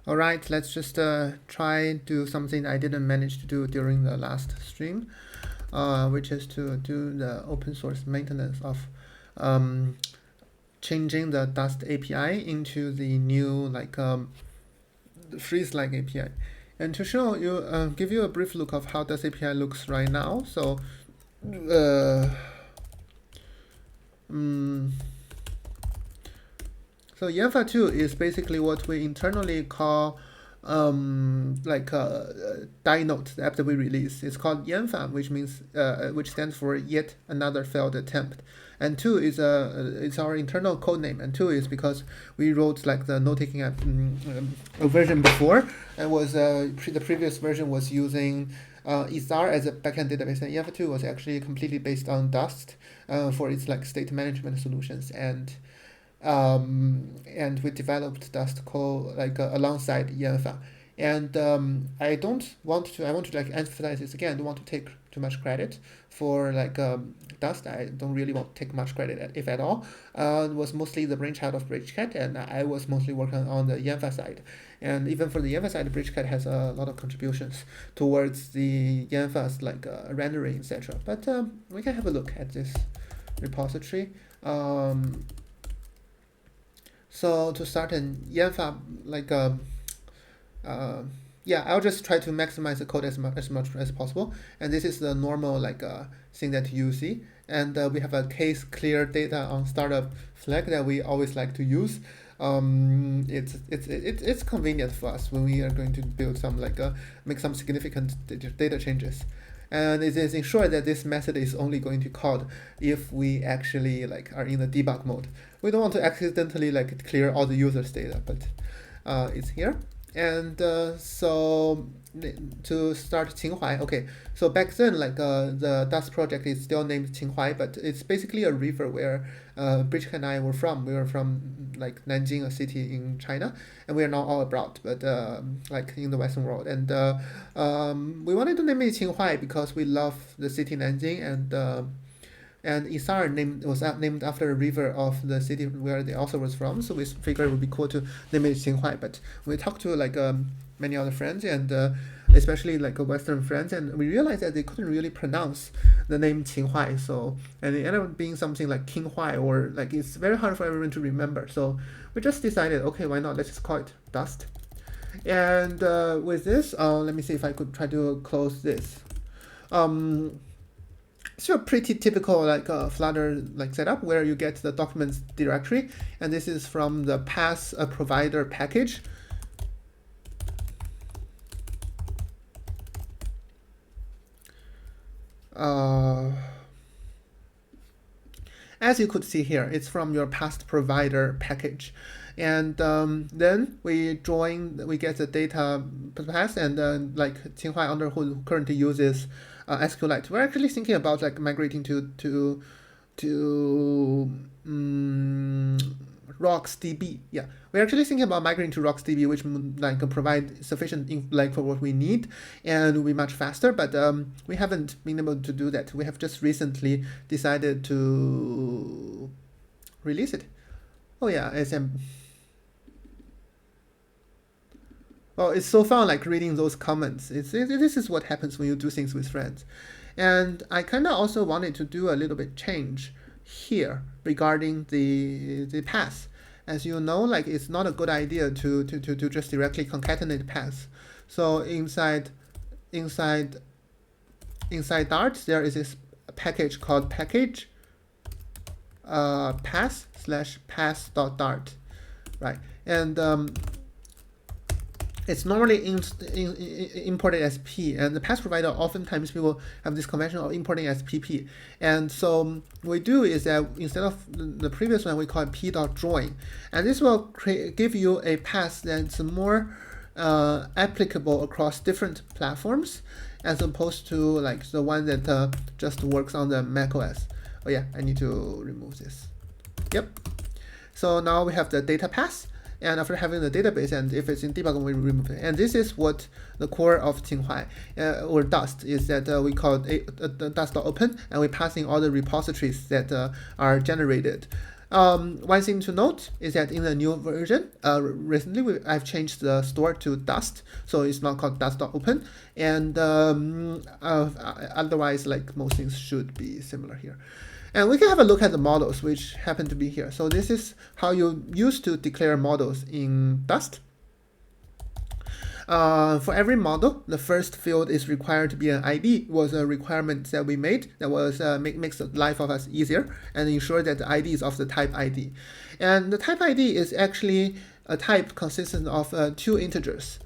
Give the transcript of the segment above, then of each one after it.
All right, let's just try do something I didn't manage to do during the last stream, which is to do the open source maintenance of um, changing the Dust API into the new freeze-like API. And to show you, give you a brief look of how Dust API looks right now. So, uh, um, so Yanfa 2 is basically what we internally call die note, the app that we release. It's called Yanfa, which stands for yet another failed attempt. And 2 is it's our internal code name. And 2 is because we wrote like the note-taking app a version before, and was the previous version was using Isar as a backend database, and Yanfa 2 was actually completely based on Dust for its like state management solutions, and we developed Dust code alongside Yanfa. And I want to like emphasize this again. I don't want to take too much credit for Dust. I don't really want to take much credit, if at all. It was mostly the brainchild of Bridgecat, and I was mostly working on the Yanfa side. And even for the Yanfa side, Bridgecat has a lot of contributions towards the Yanfa's rendering, etc. But we can have a look at this repository. So to start in Yanfa, yeah, I'll just try to maximize the code as much as possible. And this is the normal thing that you see. And we have a case clear data on startup flag that we always like to use. It's convenient for us when we are going to build some make some significant data changes. And it is ensured that this method is only going to call if we actually are in the debug mode. We don't want to accidentally clear all the user's data, but it's here. And so to start Qinhuai, okay. So back then, the Dust project is still named Qinhuai, but it's basically a river where Bridget and I were from. We were from Nanjing, a city in China, and we are now all abroad, but in the Western world. And we wanted to name it Qinhuai because we love the city Nanjing, and Isar was named after a river of the city where the author was from, so we figured it would be cool to name it Qinhuai. But we talked to many other friends, and especially Western friends, and we realized that they couldn't really pronounce the name Qinhuai, so and it ended up being something like Qinhuai, or it's very hard for everyone to remember. So we just decided, okay, why not? Let's just call it Dust. And with this, let me see if I could try to close this. It's a pretty typical Flutter setup where you get the documents directory, and this is from the pass provider package. As you could see here, it's from your past provider package. And then we get the data path, and Qinhuai Underhood currently uses SQLite. We're actually thinking about migrating to RocksDB. Yeah, we're actually thinking about migrating to RocksDB, which provide sufficient for what we need and will be much faster. But we haven't been able to do that. We have just recently decided to release it. Oh yeah, well, it's so fun reading those comments. This is what happens when you do things with friends. And I kind of also wanted to do a little bit change here regarding the path. As you know, it's not a good idea to just directly concatenate paths. So inside Dart, there is this package called package path/path.dart, right? And it's normally imported as P, and the path provider, oftentimes people have this convention of importing as PP. And so what we do is that instead of the previous one, we call it p.join. And this will give you a path that's more applicable across different platforms, as opposed to the one that just works on the macOS. Oh yeah, I need to remove this. Yep. So now we have the data path. And after having the database, and if it's in debug, we remove it. And this is what the core of Qinhuai or Dust is, that we call it Dust.open, and we pass in all the repositories that are generated One thing to note is that in the new version, recently I've changed the store to Dust, so it's not called Dust.open, and otherwise, like most things should be similar here. And we can have a look at the models, which happen to be here. So this is how you used to declare models in Dust. For every model, the first field is required to be an ID. It was a requirement that we made that was makes the life of us easier and ensure that the ID is of the type ID. And the type ID is actually a type consisting of two integers,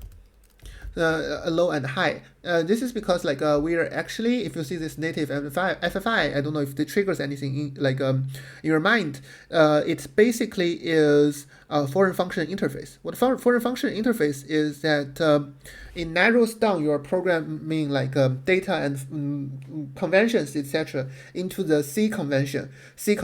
a low and high. This is because like we are actually, if you see this native FFI, I don't know if it triggers anything in your mind. It basically is a foreign function interface. What foreign function interface is that it narrows down your programming data and conventions, etc., into the C convention. C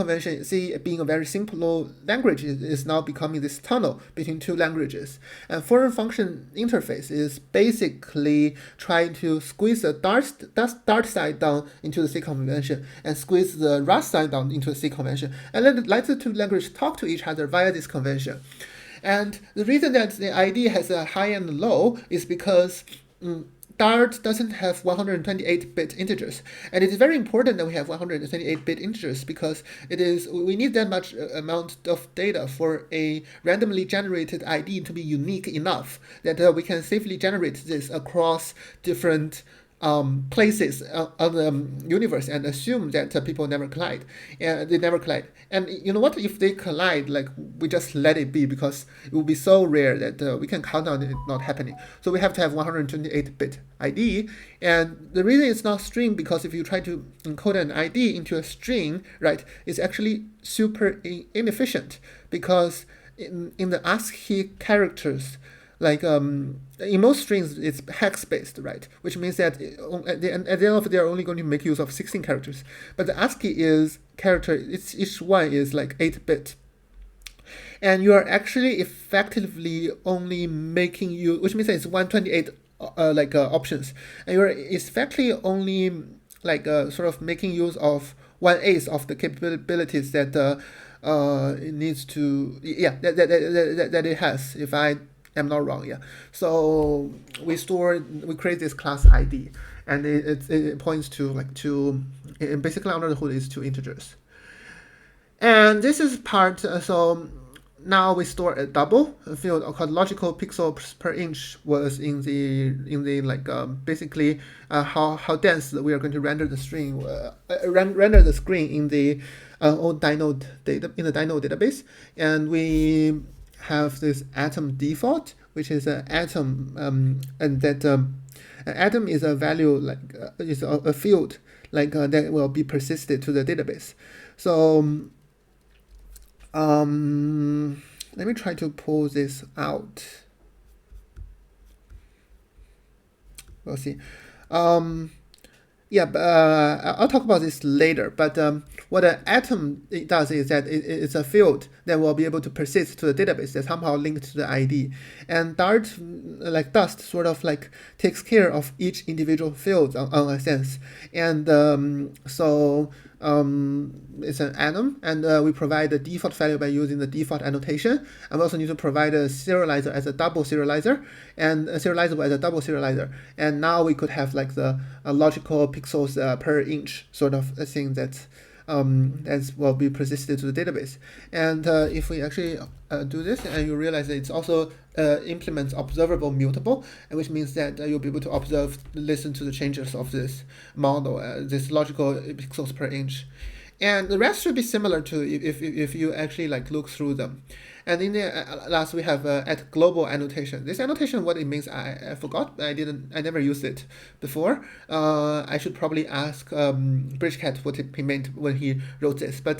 being a very simple language, is now becoming this tunnel between two languages. And foreign function interface is basically trying to squeeze the Dart side down into the C convention and squeeze the Rust side down into the C convention, and then let the two languages talk to each other via this convention. And the reason that the ID has a high and low is because Dart doesn't have 128-bit integers, and it is very important that we have 128-bit integers because we need that much amount of data for a randomly generated ID to be unique enough that we can safely generate this across different places of the universe and assume that people never collide. They never collide. And you know what? If they collide, we just let it be because it will be so rare that we can count on it not happening. So we have to have 128-bit ID. And the reason it's not string because if you try to encode an ID into a string, right, it's actually super inefficient because in the ASCII characters, in most strings, it's hex based, right? Which means that at the end of it, they're only going to make use of 16 characters. But the ASCII is each one is 8-bit. And you are actually effectively only making use, which means that it's 128 options. And you're effectively only sort of making use of 1/8 of the capabilities that it needs to, that it has, if I'm not wrong, yeah. So we create this class ID, and it points to basically under the hood is two integers. And this is part, so now we store a double field called logical pixels per inch was in the basically how dense we are going to render the string, render the screen in the old Dynode database, and we have this atom default, which is an atom, and that an atom is a value is a field that will be persisted to the database. So let me try to pull this out. We'll see. I'll talk about this later, but what an atom does is that it's a field that will be able to persist to the database that's somehow linked to the ID. And Dart, Dust, sort of takes care of each individual field on a sense. And it's an atom, and we provide the default value by using the default annotation. And we also need to provide a serializer as a double serializer, and a serializable as a double serializer. And now we could have the logical pixels per inch sort of a thing that as will be persisted to the database. And if we actually do this, and you realize that it's also implements observable mutable, which means that you'll be able to listen to the changes of this model, this logical pixels per inch. And the rest should be similar to if you actually look through them. And in the last we have at global annotation. This annotation, what it means, I forgot. I never used it before. I should probably ask Bridgecat what he meant when he wrote this. But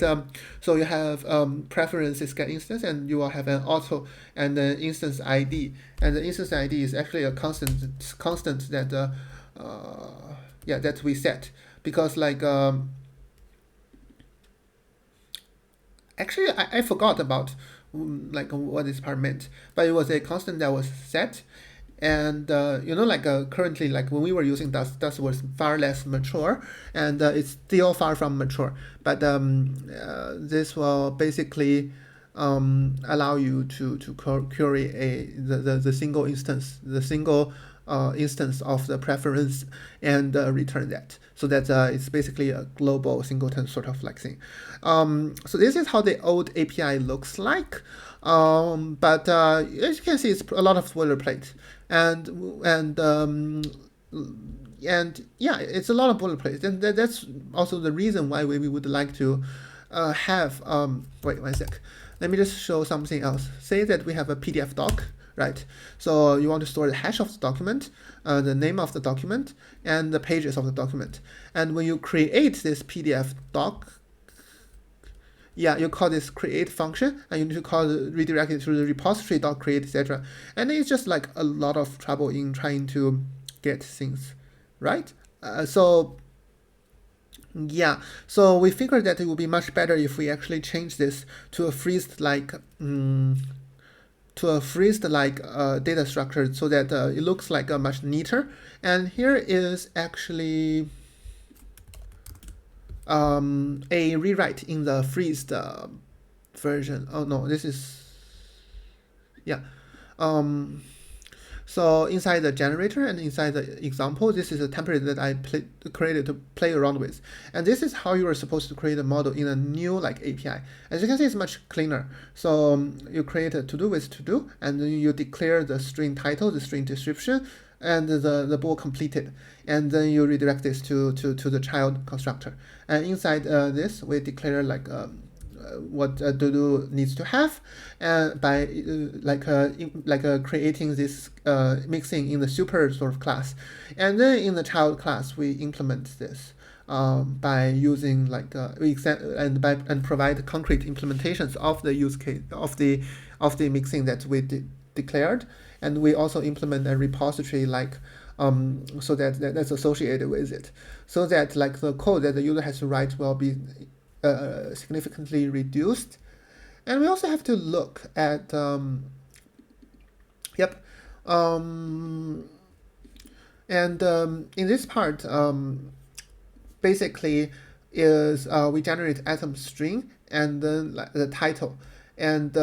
so you have preferences get instance, and you will have an auto and an instance ID. And the instance ID is actually a constant that that we set, because actually I forgot about what this part meant, but it was a constant that was set, and currently, like when we were using Dust was far less mature, and it's still far from mature. But this will basically allow you to query the single instance, instance of the preference, and return that. So that it's basically a global singleton sort of like thing. So this is how the old API looks like. But as you can see, it's a lot of boilerplate, and yeah, it's a lot of boilerplate, and that's also the reason why we would like to have wait one sec. Let me just show something else. Say that we have a PDF doc, right? So you want to store the hash of the document, the name of the document, and the pages of the document. And when you create this PDF doc, yeah, you call this create function, and you need to call redirect it to the repository.create, etc. And it's just like a lot of trouble in trying to get things right. So yeah, so we figured that it would be much better if we actually change this to a freeze-like data structure, so that it looks like a much neater. And here is actually a rewrite in the freezed version. Oh no, this is yeah. So inside the generator and inside the example, this is a template that I created to play around with. And this is how you are supposed to create a model in a new like API. As you can see, it's much cleaner. So you create a to-do with to-do, and then you declare the string title, the string description, and the bool completed. And then you redirect this to the child constructor. And inside this, we declare like what to-do needs to have, and by creating this mixing in the super sort of class. And then in the child class, we implement this by using like and provide concrete implementations of the use case of the mixing that we declared. And we also implement a repository like so that's associated with it, so that like the code that the user has to write will be significantly reduced. And we also have to look at in this part basically is we generate atom string and then like the title, and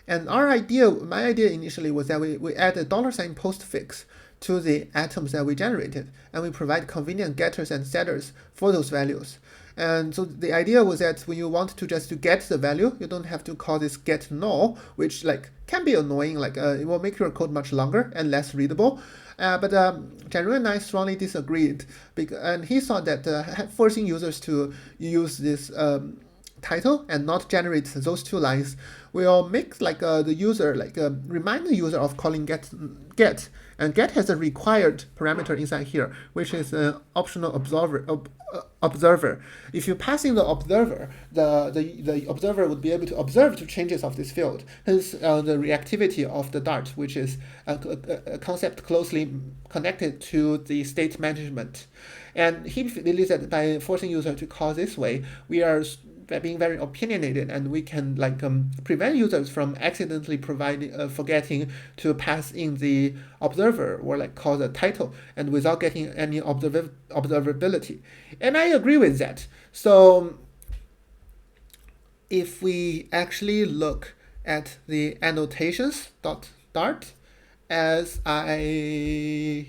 my idea initially was that we add a $ postfix to the atoms that we generated, and we provide convenient getters and setters for those values. And so the idea was that when you want to just to get the value, you don't have to call this get null, which like can be annoying. Like it will make your code much longer and less readable. But January and I strongly disagreed, and he thought that forcing users to use this title and not generate those two lines will make like the user remind the user of calling get, and get has a required parameter inside here, which is an optional observer. If you pass in the observer, the observer would be able to observe the changes of this field. Hence the reactivity of the Dart, which is a concept closely connected to the state management. And he believes that by forcing user to call this way, we are being very opinionated, and we can like prevent users from accidentally forgetting to pass in the observer or like call the title, and without getting any observability. And I agree with that. So if we actually look at the annotations.dart, as I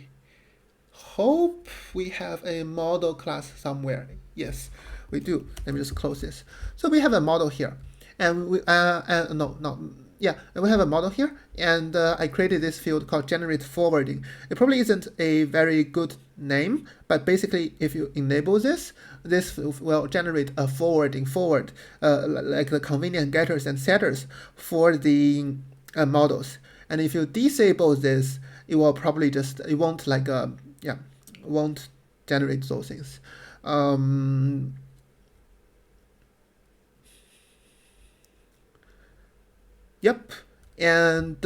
hope we have a model class somewhere. Yes, we do. Let me just close this. So we have a model here, and we we have a model here, and I created this field called generate forwarding. It probably isn't a very good name, but basically if you enable this will generate a forward like the convenient getters and setters for the models. And if you disable this, it will probably won't generate those things. Yep, and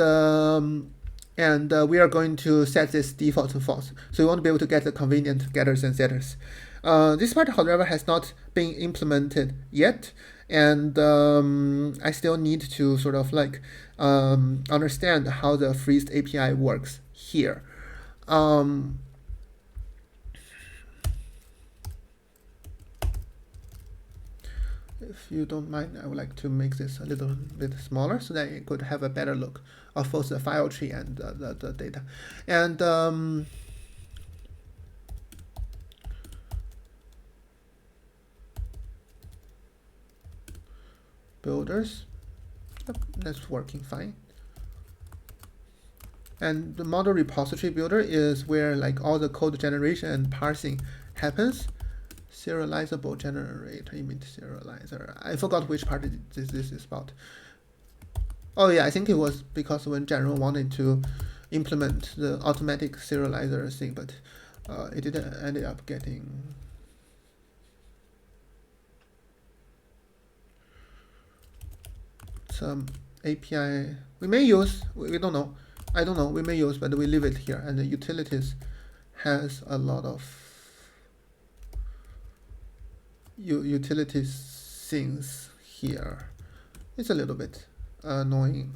we are going to set this default to false. So you won't be able to get the convenient getters and setters. This part, however, has not been implemented yet, and I still need to sort of like understand how the freezed API works here. If you don't mind, I would like to make this a little bit smaller so that you could have a better look of both the file tree and the data. And builders, yep, that's working fine. And the model repository builder is where like all the code generation and parsing happens. Serializable generator, emit serializer. I forgot which part this is about. Oh yeah, I think it was because when General wanted to implement the automatic serializer thing, but it didn't end up getting. Some API we may use, we don't know. I don't know, we may use, but we leave it here. And the utilities has a lot of utilities things here. It's a little bit annoying.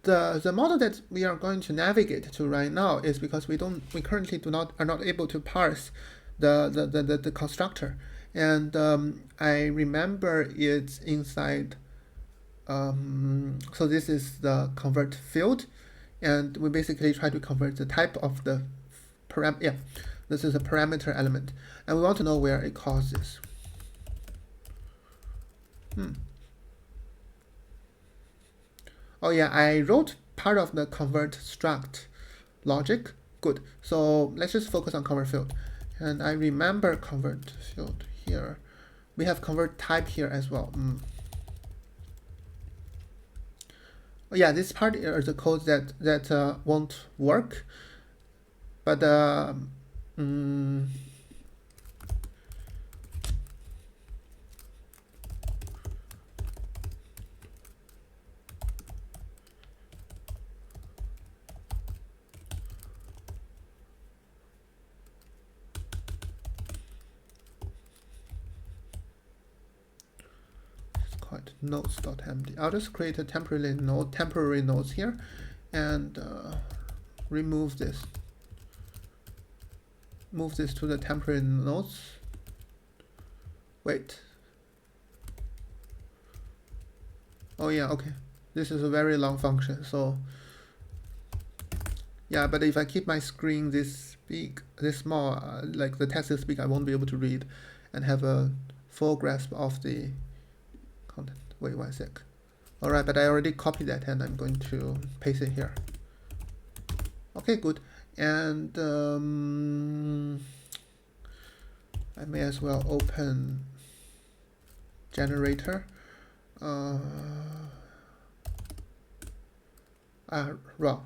The model that we are going to navigate to right now is because we currently are not able to parse the constructor, and I remember it's inside. So this is the convert field, and we basically try to convert the type of the this is a parameter element, and we want to know where it calls this. Oh yeah, I wrote part of the convert struct logic. Good. So let's just focus on convert field. And I remember convert field here. We have convert type here as well. Oh yeah, this part is the code that won't work. But nodes.md. I'll just create a temporary nodes here, and remove this. Move this to the temporary nodes. Wait. Oh yeah, okay. This is a very long function, so yeah. But if I keep my screen this big, this small, like the text is big, I won't be able to read and have a full grasp of the content. Wait 1 sec. All right, but I already copied that, and I'm going to paste it here. Okay, good. And I may as well open generator. Raw.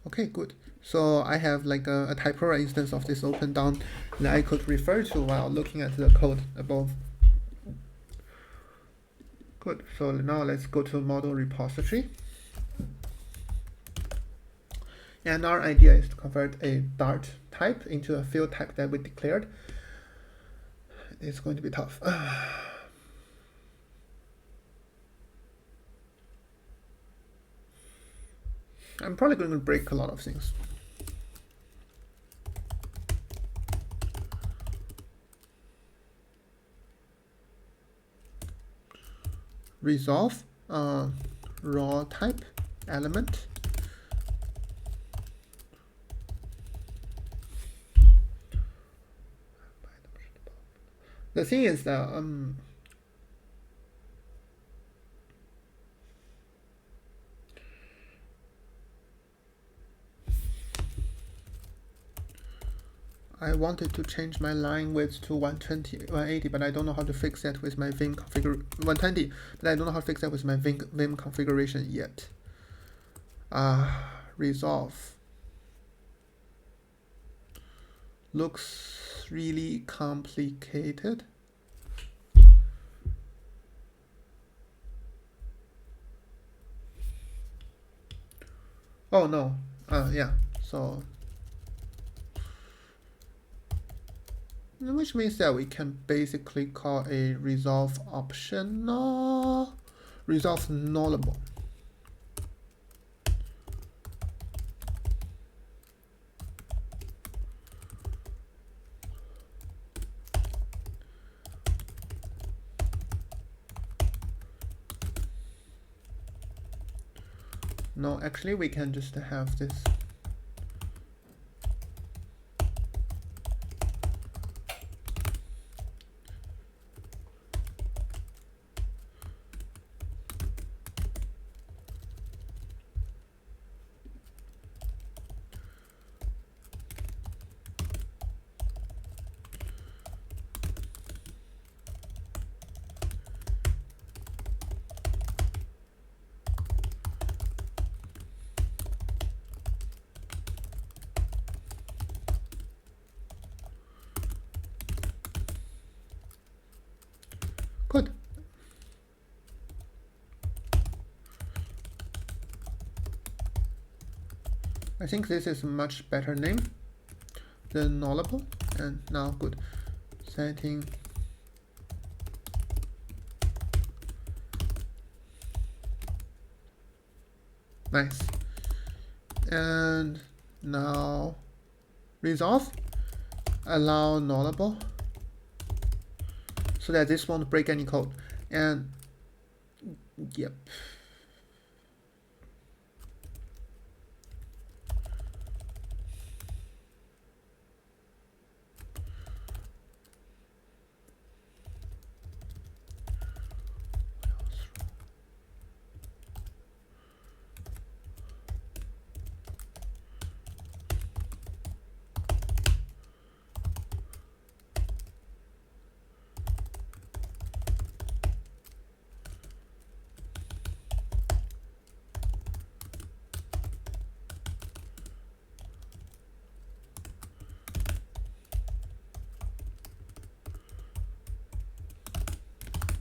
Okay, good. So I have like a Typora instance of this open down that I could refer to while looking at the code above. Good. So now let's go to model repository. And our idea is to convert a Dart type into a field type that we declared. It's going to be tough. I'm probably going to break a lot of things. Resolve raw type element. The thing is that I wanted to change my line width to 120, 180, but I don't know how to fix that with my Vim configuration. 120, but I don't know how to fix that with my Vim configuration yet. Resolve. Looks really complicated. Oh no, Yeah, so which means that we can basically call a resolve optional, resolve nullable. No, actually we can just have this. Good. I think this is a much better name than nullable. And now good. Setting nice. And now resolve allow nullable so that this won't break any code. And yep.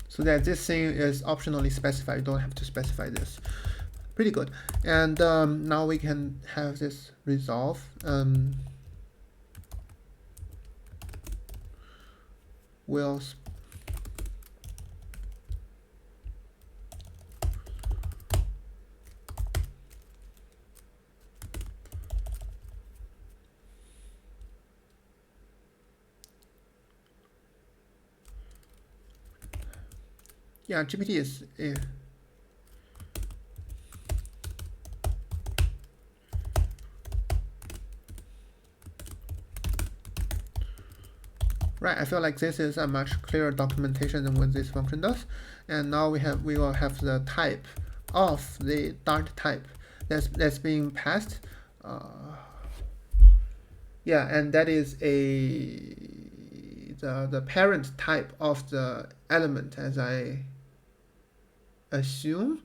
So that this thing is optionally specified. You don't have to specify this. Pretty good. And now we can have this resolve. Will yeah, GPT is right. I feel like this is a much clearer documentation than what this function does. And now we will have the type of the Dart type that's being passed. Yeah, and that is the parent type of the element, as I assume.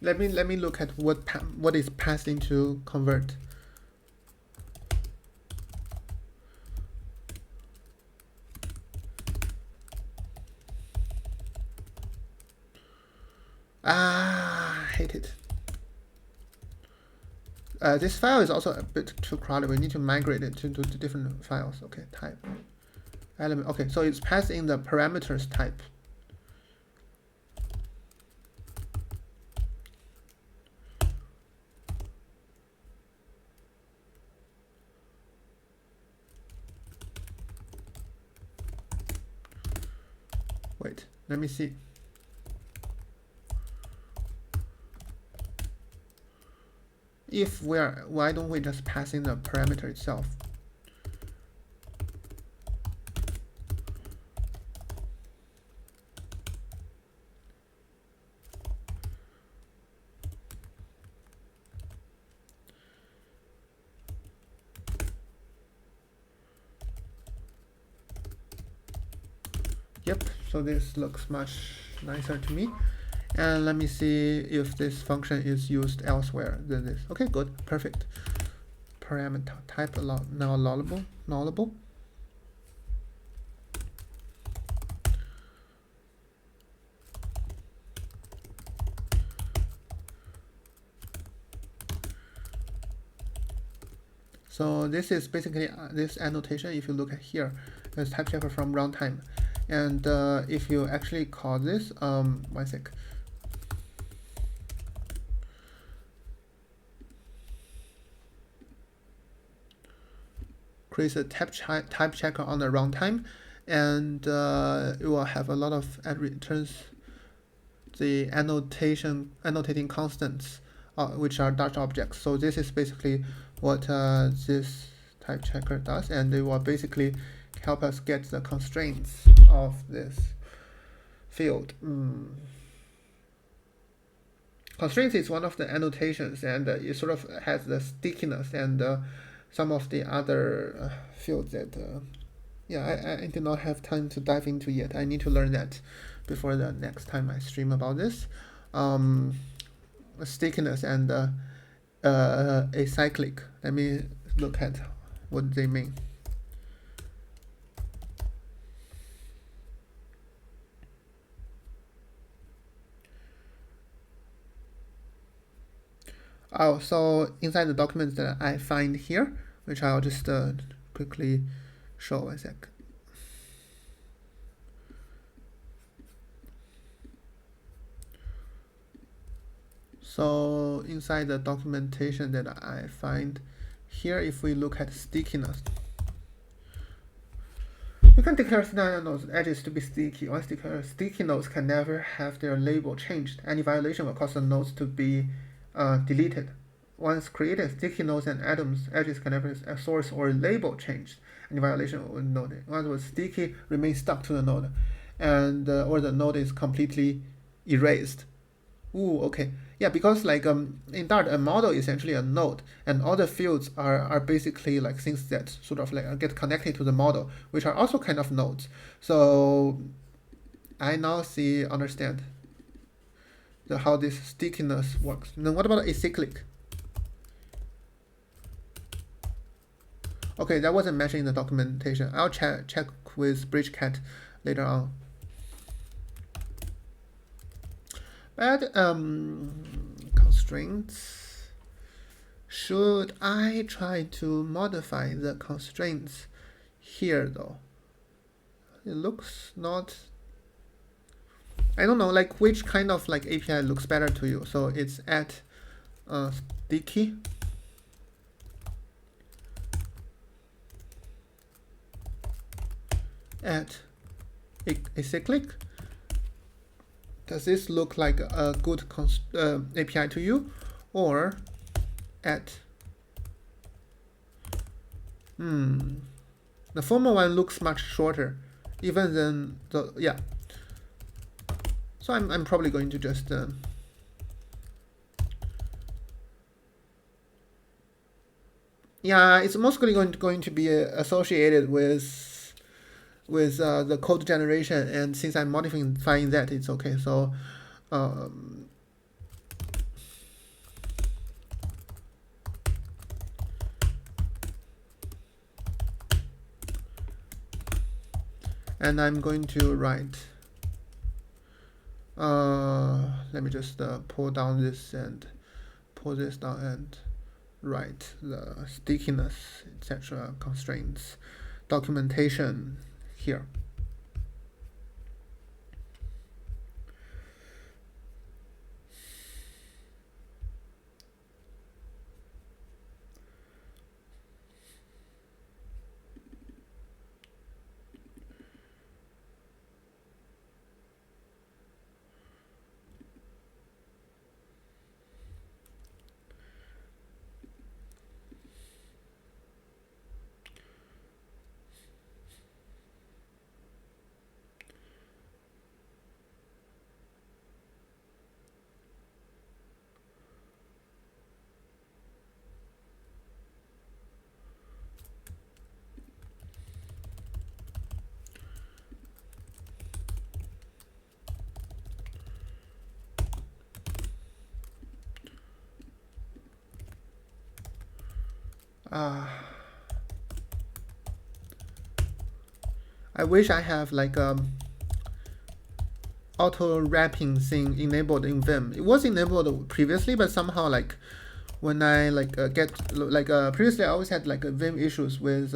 Let me look at what is passed into convert. I hate it. This file is also a bit too crowded. We need to migrate it to different files. Okay, type element. Okay, so it's passed in the parameters type. Wait, let me see. If why don't we just pass in the parameter itself? Yep, so this looks much nicer to me. And let me see if this function is used elsewhere than this. Okay, good, perfect. parameter type now nullable. So this is basically this annotation. If you look at here, it's type checker from runtime, and if you actually call this, one sec. Creates a type checker on the runtime, and it will have a lot of returns the annotating constants, which are Dart objects. So this is basically what this type checker does, and it will basically help us get the constraints of this field. Constraints is one of the annotations, and it sort of has the stickiness and some of the other fields that yeah, I did not have time to dive into yet. I need to learn that before the next time I stream about this. Stickiness and acyclic. Let me look at what they mean. Oh, so inside the documents that I find here, which I'll just quickly show a sec. So inside the documentation that I find here, if we look at stickiness, you can declare scenario nodes edges to be sticky. Once declared, sticky nodes can never have their label changed. Any violation will cause the nodes to be deleted. Once created, sticky nodes and edges can never a source or label changed. Any violation will node. Once was sticky, remains stuck to the node, and or the node is completely erased. Ooh, okay. Yeah, because like in Dart, a model is essentially a node, and all the fields are basically like things that sort of like get connected to the model, which are also kind of nodes. So I now understand how this stickiness works. Then what about acyclic? Okay, that wasn't mentioned in the documentation. I'll check with BridgeCat later on. But constraints. Should I try to modify the constraints here though? It looks not. I don't know, like which kind of like API looks better to you. So it's at sticky. At acyclic. Does this look like a good API to you, or at the former one looks much shorter, even than the yeah. So I'm probably going to just yeah, it's mostly going to be associated with the code generation, and since I'm modifying that, it's okay. So and I'm going to write let me just pull down this and pull this down and write the stickiness, etc. constraints documentation here. Uh, I wish I have like auto wrapping thing enabled in Vim. It was enabled previously, but somehow like when I like previously I always had like Vim issues with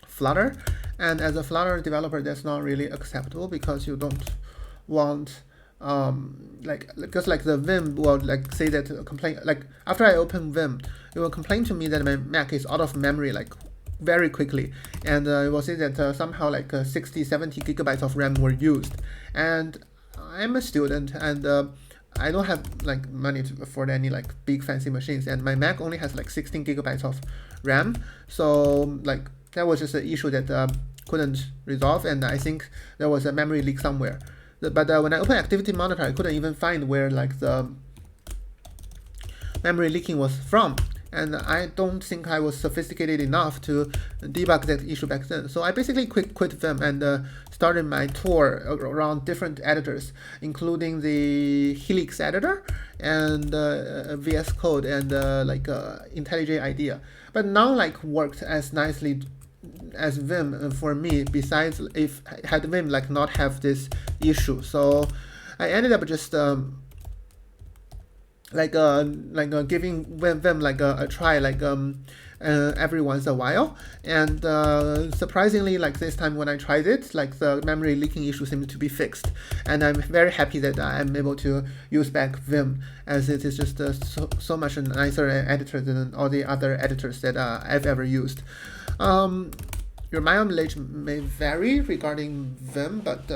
Flutter, and as a Flutter developer, that's not really acceptable because you don't want because like the Vim will like say that complain like after I open Vim, it will complain to me that my Mac is out of memory like very quickly, and it will say that somehow like 60-70 gigabytes of RAM were used, and I'm a student and I don't have like money to afford any like big fancy machines, and my Mac only has like 16 gigabytes of RAM, so like that was just an issue that couldn't resolve, and I think there was a memory leak somewhere. But when I opened Activity Monitor, I couldn't even find where like the memory leaking was from, and I don't think I was sophisticated enough to debug that issue back then. So I basically quit Vim and started my tour around different editors, including the Helix editor and VS Code and IntelliJ IDEA. But none like worked as nicely as Vim for me. Besides, if had Vim like not have this issue, so I ended up just giving Vim like a try every once in a while, and surprisingly like this time when I tried it, like the memory leaking issue seemed to be fixed, and I'm very happy that I'm able to use back Vim, as it is just so much nicer editor than all the other editors that I've ever used. Your mileage may vary regarding Vim, but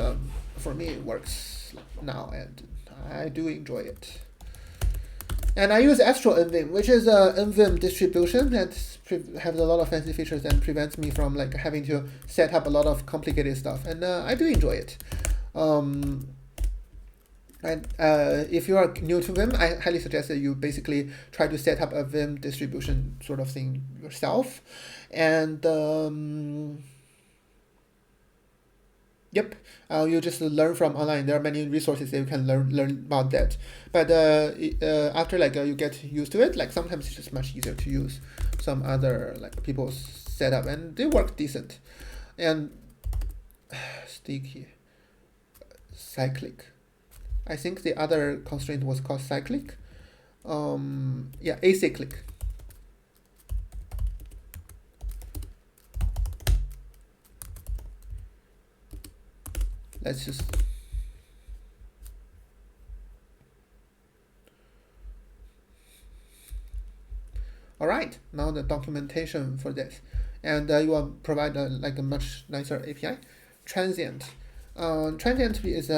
for me it works now, and I do enjoy it. And I use Astro NVim, which is a NVim distribution that has a lot of fancy features and prevents me from like having to set up a lot of complicated stuff, and I do enjoy it. And if you are new to Vim, I highly suggest that you basically try to set up a Vim distribution sort of thing yourself. And yep, you just learn from online. There are many resources that you can learn about that. But after like you get used to it, like sometimes it's just much easier to use some other like people's setup, and they work decent. And sticky, cyclic. I think the other constraint was called cyclic. Yeah, acyclic. Let's just all right. Now the documentation for this, and you will provide like a much nicer API. Transient. Transient is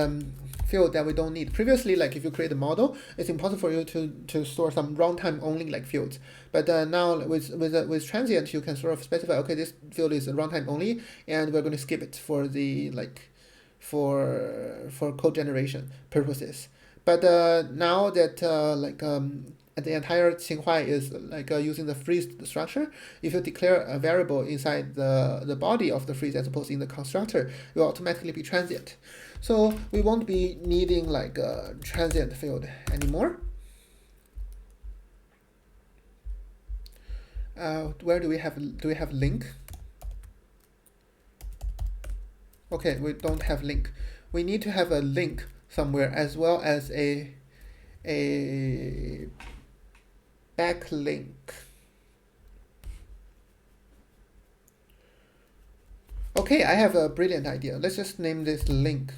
field that we don't need. Previously, like if you create a model, it's impossible for you to store some runtime only like fields. But now with transient, you can sort of specify, okay, this field is runtime only, and we're going to skip it for the like for code generation purposes. But now that the entire Tsinghua is using the freeze structure, if you declare a variable inside the body of the freeze as opposed to in the constructor, it will automatically be transient. So we won't be needing like a transient field anymore. Where do we have link? Okay, we don't have link. We need to have a link somewhere, as well as a backlink. Okay, I have a brilliant idea. Let's just name this link.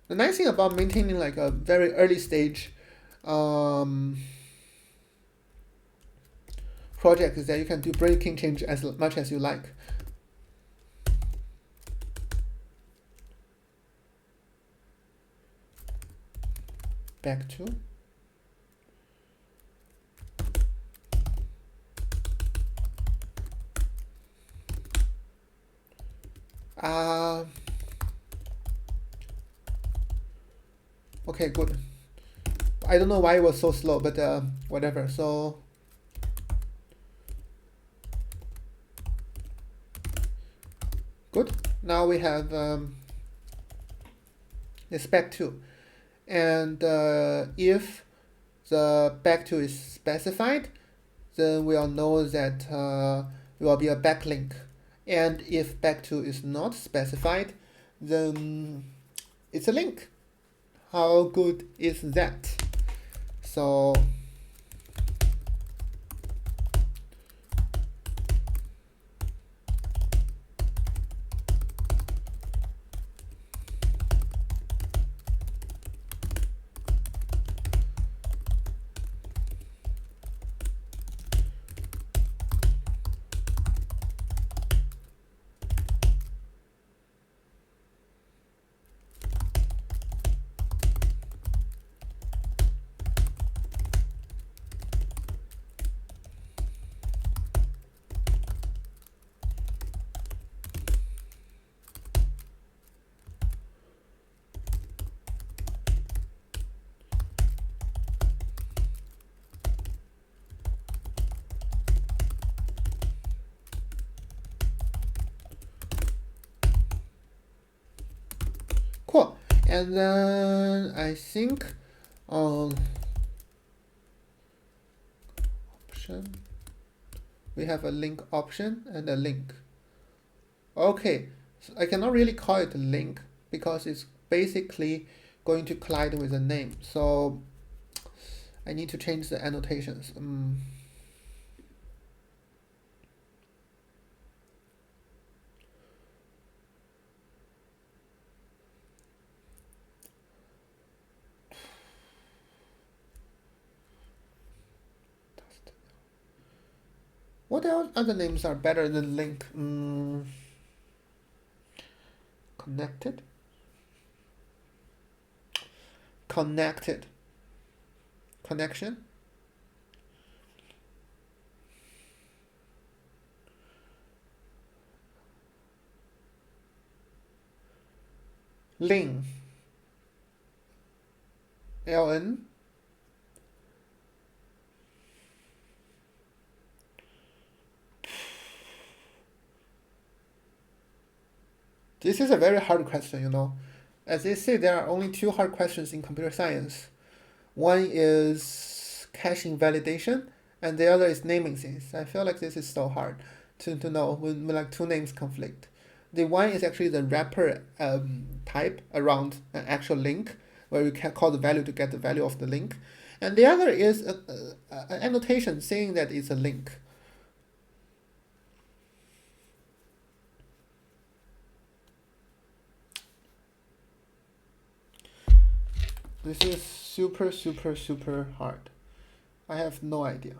The nice thing about maintaining like a very early stage project is that you can do breaking change as much as you like. Back to okay, good. I don't know why it was so slow, but whatever. So good. Now we have It's back2. And if the back2 is specified, then we'll know that it will be a backlink. And if back2 is not specified, then it's a link. How good is that? So cool. And then I think option, we have a link option and a link. Okay, so I cannot really call it a link because it's basically going to collide with a name. So I need to change the annotations. What else other names are better than link? Connected? Connected. Connection? Link. LN. This is a very hard question, you know. As they say, there are only two hard questions in computer science. One is caching validation, and the other is naming things. I feel like this is so hard to know when like two names conflict. The one is actually the wrapper type around an actual link, where you can call the value to get the value of the link. And the other is an annotation saying that it's a link. This is super, super, super hard. I have no idea.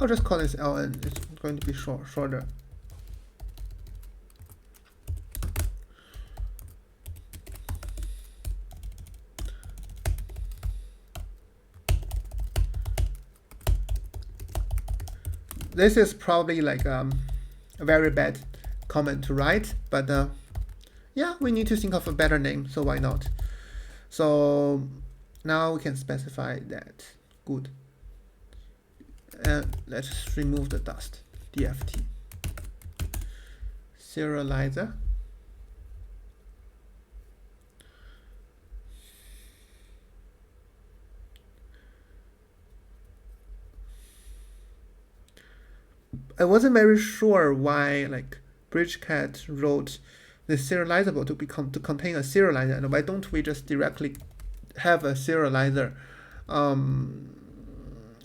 I'll just call this LN. It's going to be shorter. This is probably like a very bad comment to write, but yeah, we need to think of a better name, so why not? So now we can specify that. Good. And let's remove the dust. DFT. Serializer. I wasn't very sure why like BridgeCat wrote the serializable to contain a serializer, and why don't we just directly have a serializer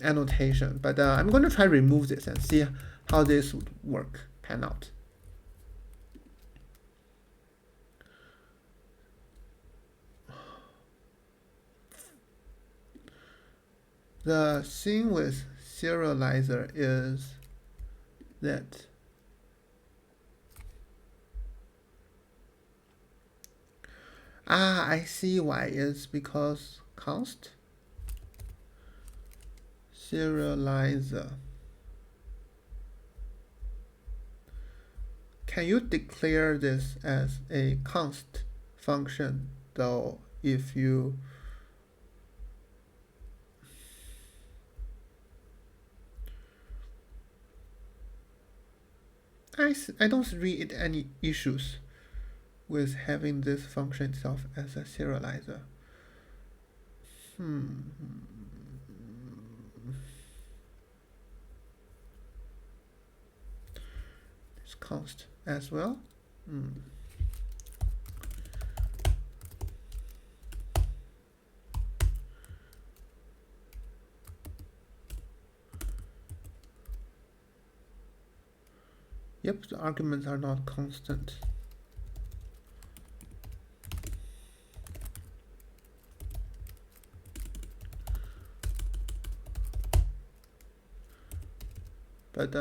annotation? But I'm going to try remove this and see how this would work, pan out. The thing with serializer is that I see why. It's because const serializer. Can you declare this as a const function though if you I don't read any issues with having this function itself as a serializer. It's const as well. Yep, the arguments are not constant. But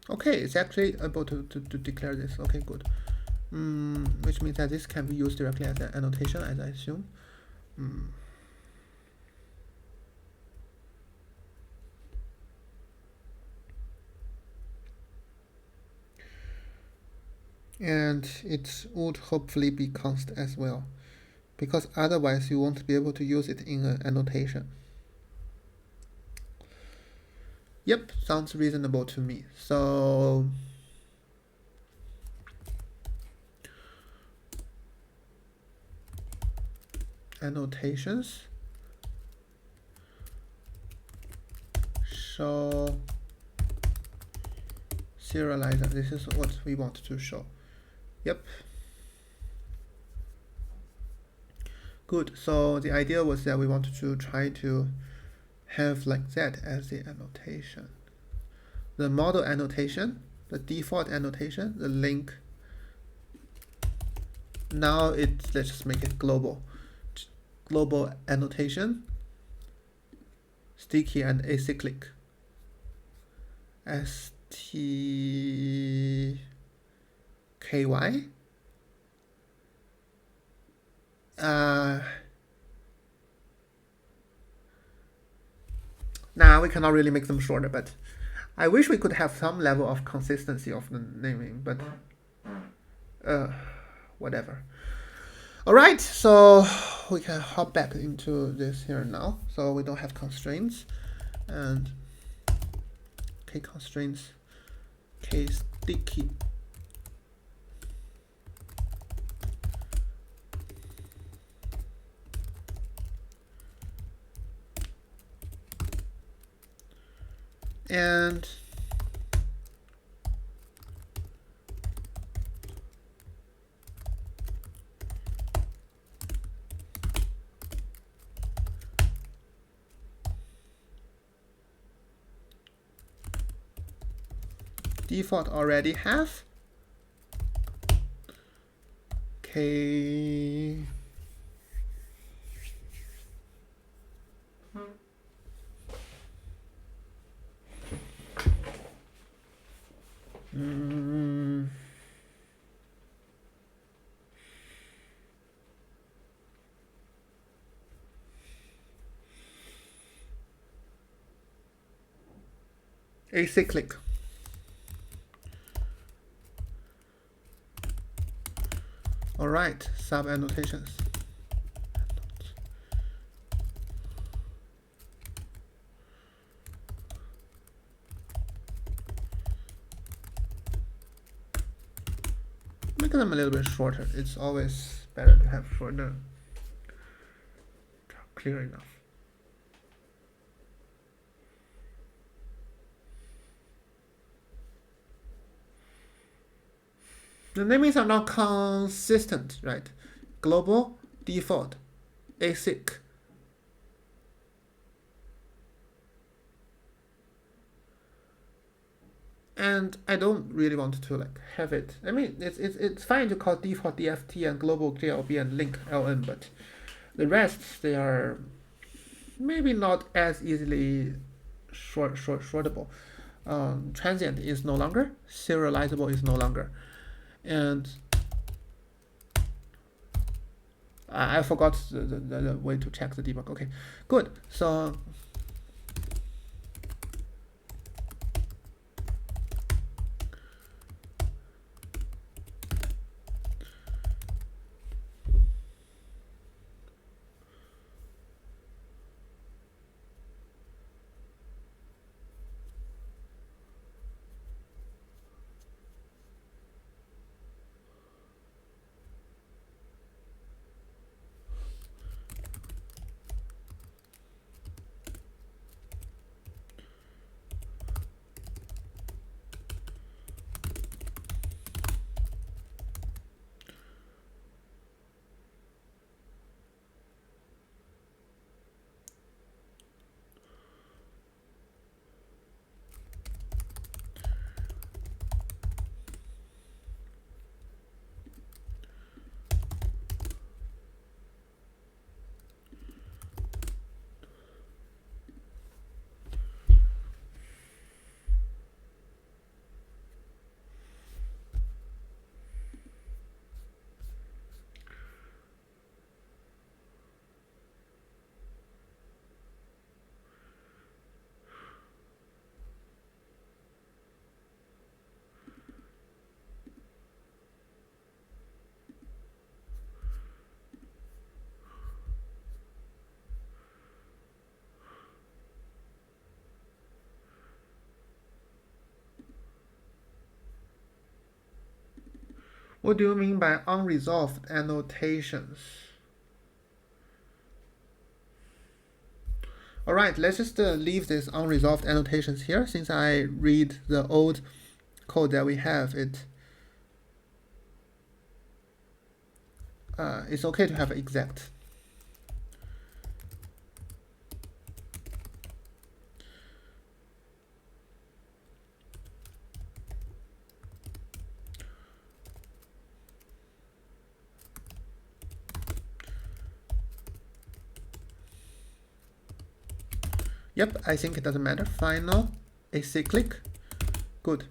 okay, it's actually able to declare this. Okay, good. Which means that this can be used directly as an annotation, as I assume. And it would hopefully be const as well, because otherwise you won't be able to use it in an annotation. Yep, sounds reasonable to me. So annotations show serializer. This is what we want to show. Yep. Good. So the idea was that we wanted to try to have like that as the annotation. The model annotation, the default annotation, the link. Now let's just make it global. Global annotation, sticky and acyclic. STKY. Nah, we cannot really make them shorter, but I wish we could have some level of consistency of the naming, but whatever. All right, so we can hop back into this here now. So we don't have constraints, and k constraints, k sticky. And default already have k acyclic. All right, sub annotations. Make them a little bit shorter. It's always better to have shorter. Clear enough. The namings are not consistent, right? Global, default, async. And I don't really want to like have it. I mean, it's fine to call default DFT and global JLB and link LN, but the rest they are maybe not as easily shortable. Transient is no longer, serializable is no longer, and I forgot the way to check the debug. Okay, good. So what do you mean by unresolved annotations? All right, let's just leave this unresolved annotations here. Since I read the old code that we have, it's okay to have exact. Yep, I think it doesn't matter. Final acyclic. Good.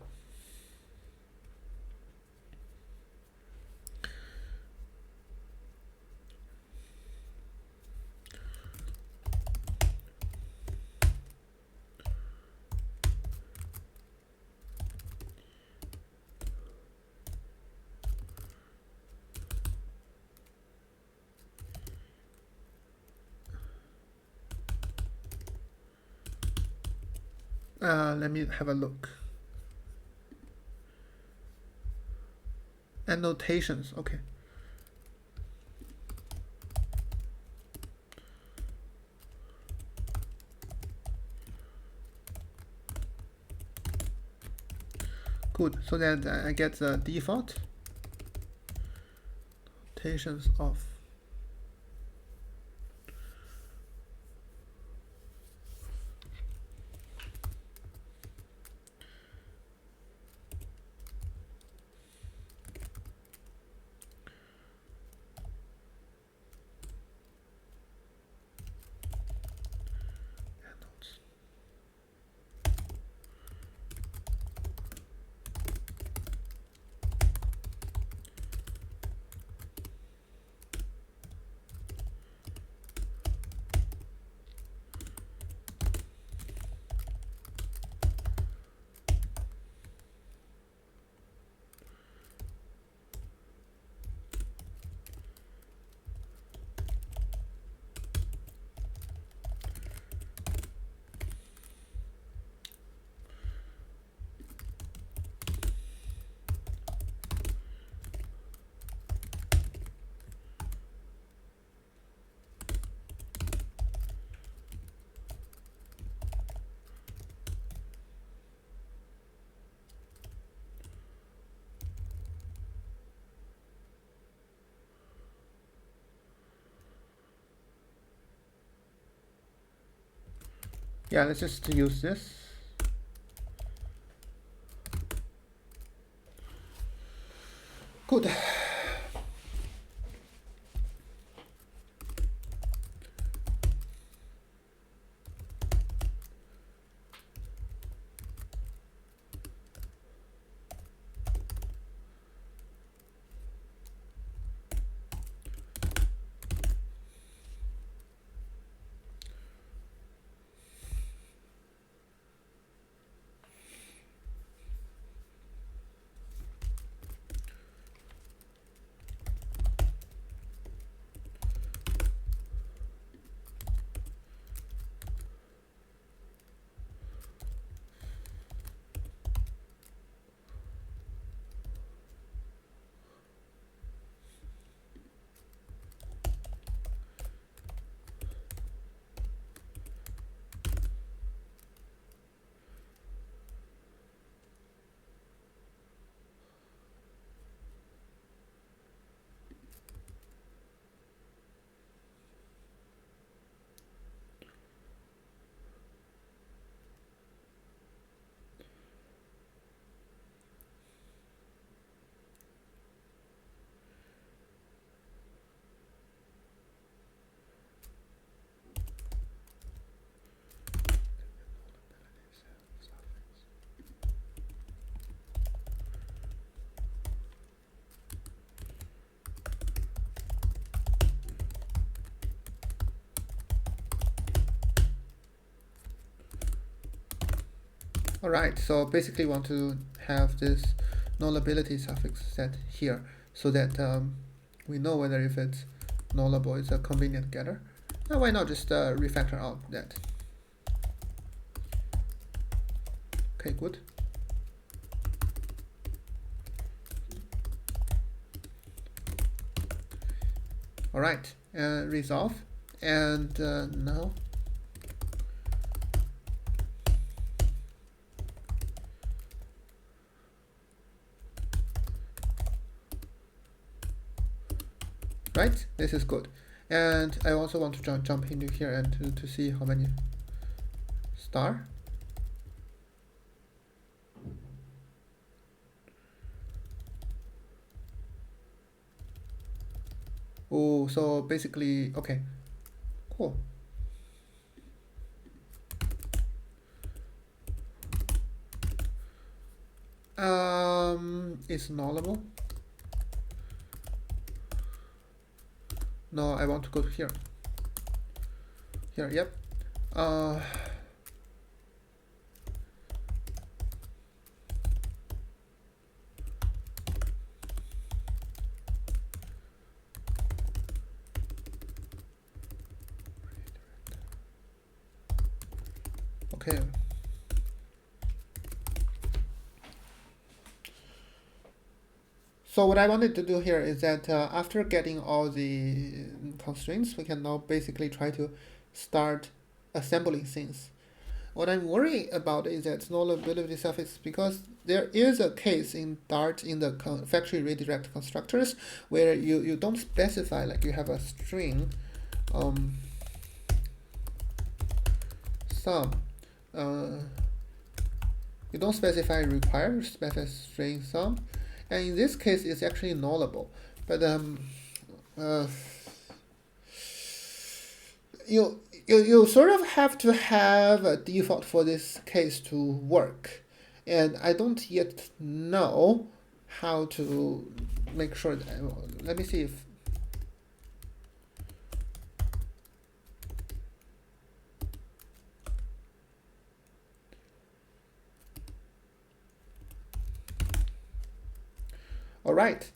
Let me have a look. Annotations, okay. Good, so that I get the default annotations of yeah, let's just use this. Good. Alright, so basically want to have this nullability suffix set here so that we know whether if it's nullable is a convenient getter. And why not just refactor out that? Okay, good. Alright, resolve, and now right, this is good. And I also want to jump into here and to see how many star. Oh, so basically, okay, cool. It's nullable. No, I want to go here. Here, yep. Okay. So what I wanted to do here is that after getting all the constraints, we can now basically try to start assembling things. What I'm worried about is that nullability suffix, because there is a case in Dart in the factory redirect constructors where you don't specify, like you have a string sum. You don't specify require, specify string sum. And in this case, it's actually nullable. But you sort of have to have a default for this case to work. And I don't yet know how to make sure that, let me see if, all right.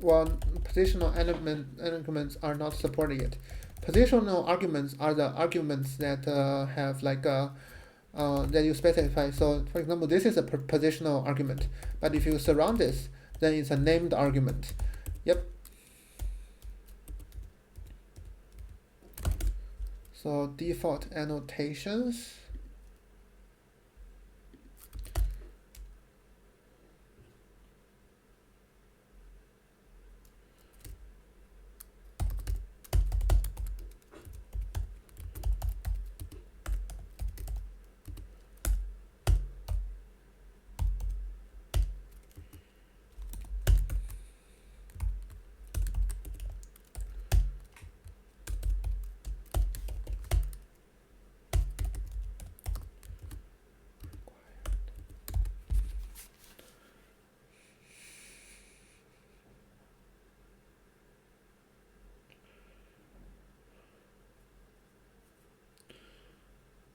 Well, positional arguments are not supported yet. Positional arguments are the arguments that have like a that you specify. So, for example, this is a positional argument, but if you surround this, then it's a named argument. Yep. So default annotations.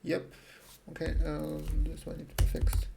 Yep. Okay. This one needs to be fixed.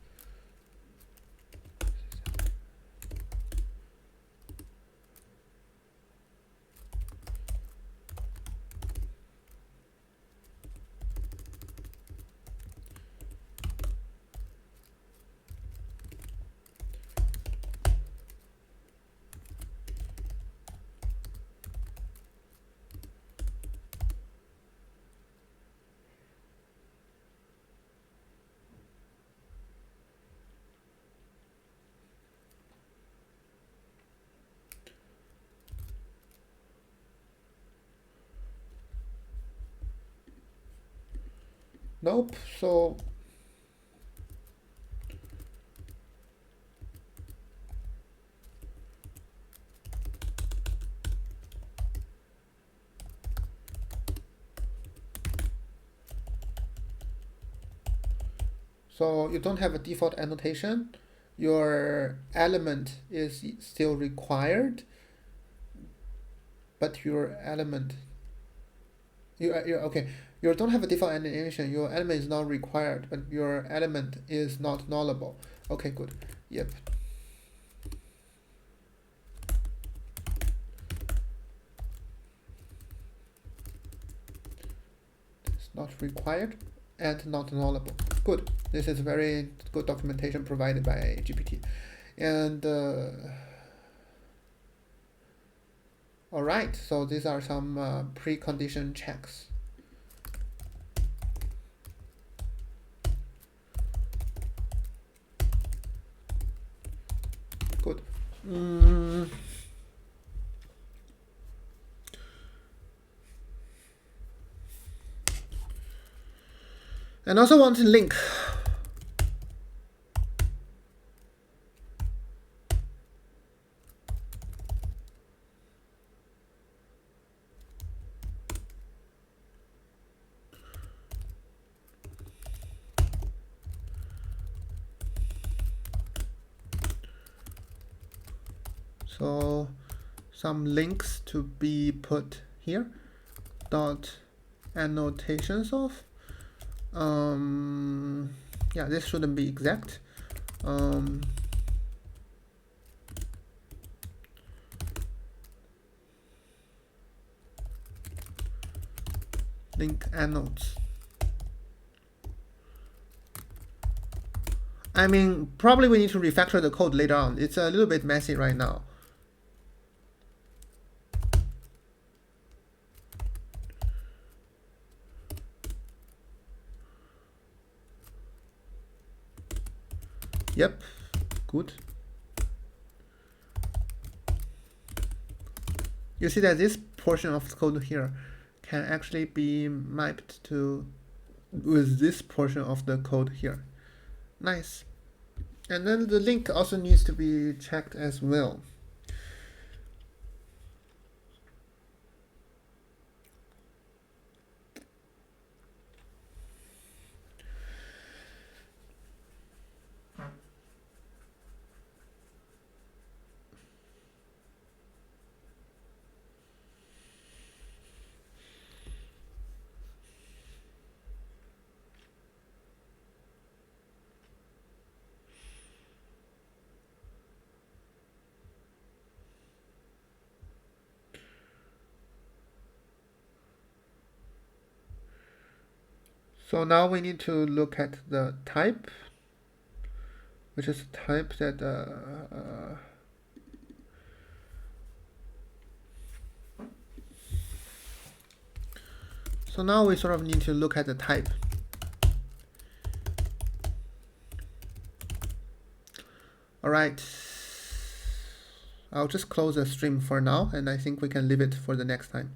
Nope. So you don't have a default annotation. Your element is still required, but your element, you okay. You don't have a default annotation. Your element is not required, but your element is not nullable. Okay, good. Yep. It's not required and not nullable. Good. This is very good documentation provided by GPT. And all right, so these are some precondition checks. Good. And also want to link. So some links to be put here. Dot annotations of. Yeah, this shouldn't be exact. Link annotes. I mean, probably we need to refactor the code later on. It's a little bit messy right now. Yep, good. You see that this portion of the code here can actually be mapped to with this portion of the code here. Nice. And then the link also needs to be checked as well. So now we need to look at the type, which is a type that so now we sort of need to look at the type. All right, I'll just close the stream for now, and I think we can leave it for the next time.